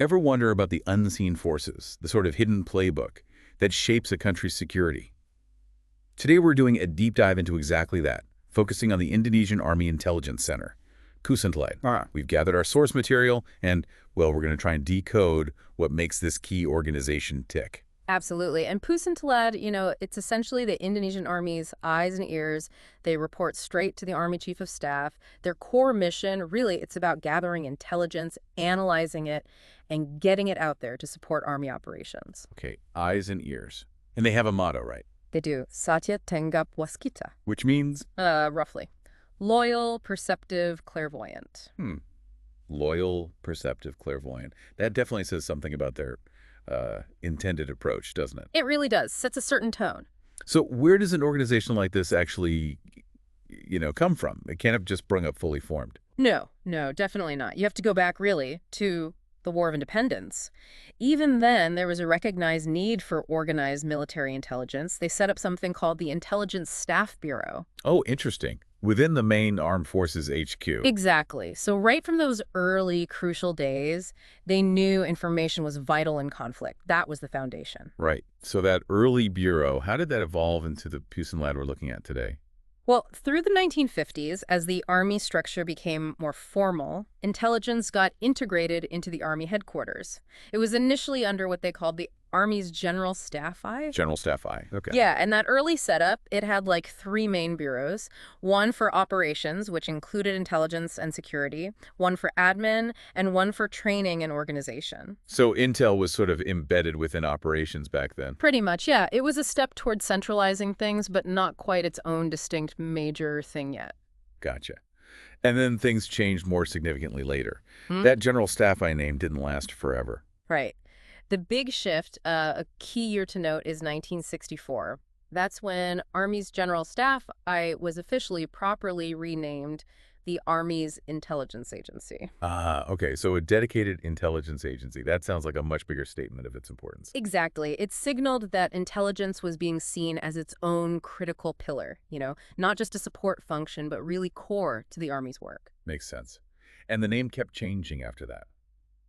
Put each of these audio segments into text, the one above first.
Ever wonder about the unseen forces, the sort of hidden playbook that shapes a country's security? Today we're doing a deep dive into exactly that, focusing on the Indonesian Army Intelligence Centre, Pusintelad. Ah, We've gathered our source material and, well, we're going to try and decode what makes this key organization tick. Absolutely. And Pusintelad, it's essentially the Indonesian Army's eyes and ears. They report straight to the Army Chief of Staff. Their core mission, really, it's about gathering intelligence, analyzing it, and getting it out there to support Army operations. Okay, eyes and ears. And they have a motto, right? They do. Satya Tenggap Waskita, Which means, roughly. Loyal, perceptive, clairvoyant. loyal, perceptive, clairvoyant. That definitely says something about their intended approach, doesn't it? It really does. Sets a certain tone. So where does an organization like this actually, come from? It can't have just sprung up fully formed. No, definitely not. You have to go back, really, to the War of Independence. Even then, there was a recognized need for organized military intelligence. They set up something called the Intelligence Staff Bureau. Oh, interesting. Within the main armed forces HQ. Exactly. So right from those early crucial days, they knew information was vital in conflict. That was the foundation. Right. So that early bureau, how did that evolve into the Pusintelad we're looking at today? Well, through the 1950s, as the Army structure became more formal, intelligence got integrated into the Army headquarters. It was initially under what they called the Army's General Staff Eye. General Staff I. Okay. Yeah, and that early setup, it had like three main bureaus. One for operations, which included intelligence and security, one for admin, and one for training and organization. So Intel was sort of embedded within operations back then. Pretty much, yeah. It was a step towards centralizing things, but not quite its own distinct major thing yet. Gotcha. And then things changed more significantly later. That General Staff I name didn't last forever. Right. The big shift, a key year to note, is 1964. That's when Army's General Staff I was officially properly renamed the Army's Intelligence Agency. Ah, okay. So a dedicated intelligence agency. That sounds like a much bigger statement of its importance. Exactly. It signaled that intelligence was being seen as its own critical pillar, not just a support function, but really core to the Army's work. Makes sense. And the name kept changing after that,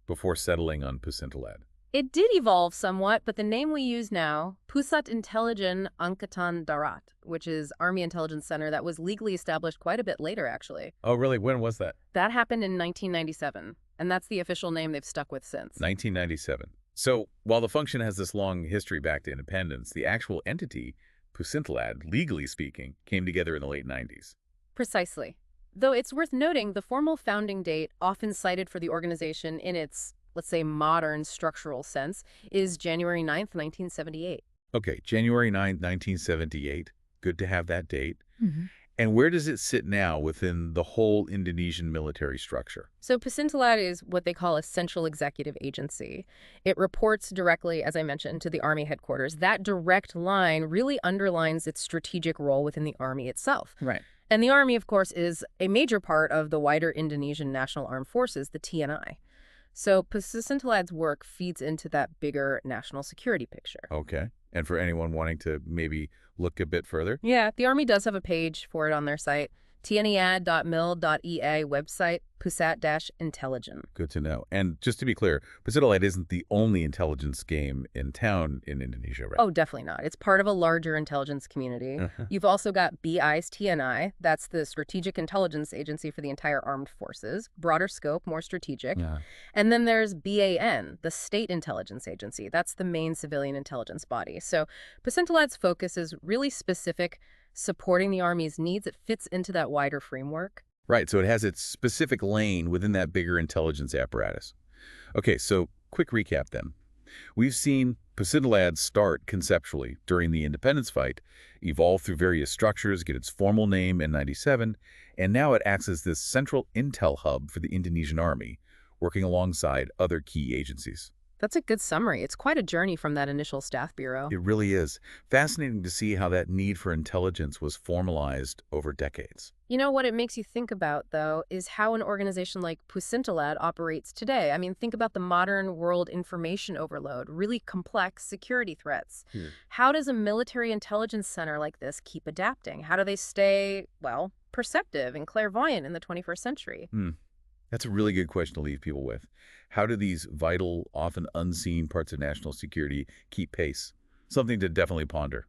before settling on Pusintelad. It did evolve somewhat, but the name we use now, Pusat Intelijen Angkatan Darat, which is Army Intelligence Center, that was legally established quite a bit later, actually. Oh, really? When was that? That happened in 1997, and that's the official name they've stuck with since. 1997. So while the function has this long history back to independence, the actual entity, Pusintelad, legally speaking, came together in the late 90s. Precisely. Though it's worth noting, the formal founding date, often cited for the organization in its, let's say, modern structural sense, is January 9th, 1978. Okay, January 9th, 1978. Good to have that date. And where does it sit now within the whole Indonesian military structure? So Pusintelad is what they call a central executive agency. It reports directly, as I mentioned, to the Army headquarters. That direct line really underlines its strategic role within the Army itself. right. And the Army, of course, is a major part of the wider Indonesian National Armed Forces, the TNI. So Pusintelad's work feeds into that bigger national security picture. Okay. And for anyone wanting to maybe look a bit further? Yeah, the Army does have a page for it on their site. tnead.mil.ea website, Pusat-Intelijen. Good to know. And just to be clear, Pusintelad isn't the only intelligence game in town in Indonesia, right? Oh, definitely not. It's part of a larger intelligence community. You've also got BI's TNI. That's the Strategic Intelligence Agency for the entire armed forces. Broader scope, more strategic. Yeah. And then there's BAN, the State Intelligence Agency. That's the main civilian intelligence body. So Pusintelad's focus is really specific, supporting the Army's needs. It fits into that wider framework. Right, so it has its specific lane within that bigger intelligence apparatus. Okay, so quick recap then. We've seen Pusintelad start conceptually during the independence fight, evolve through various structures, get its formal name in 97, and now it acts as this central intel hub for the Indonesian Army, working alongside other key agencies. That's a good summary. It's quite a journey from that initial staff bureau. It really is. Fascinating to see how that need for intelligence was formalized over decades. You know what it makes you think about, though, is how an organization like Pusintelad operates today. I mean, think about the modern world information overload, really complex security threats. How does a military intelligence center like this keep adapting? How do they stay, well, perceptive and clairvoyant in the 21st century? That's a really good question to leave people with. How do these vital, often unseen parts of national security keep pace? Something to definitely ponder.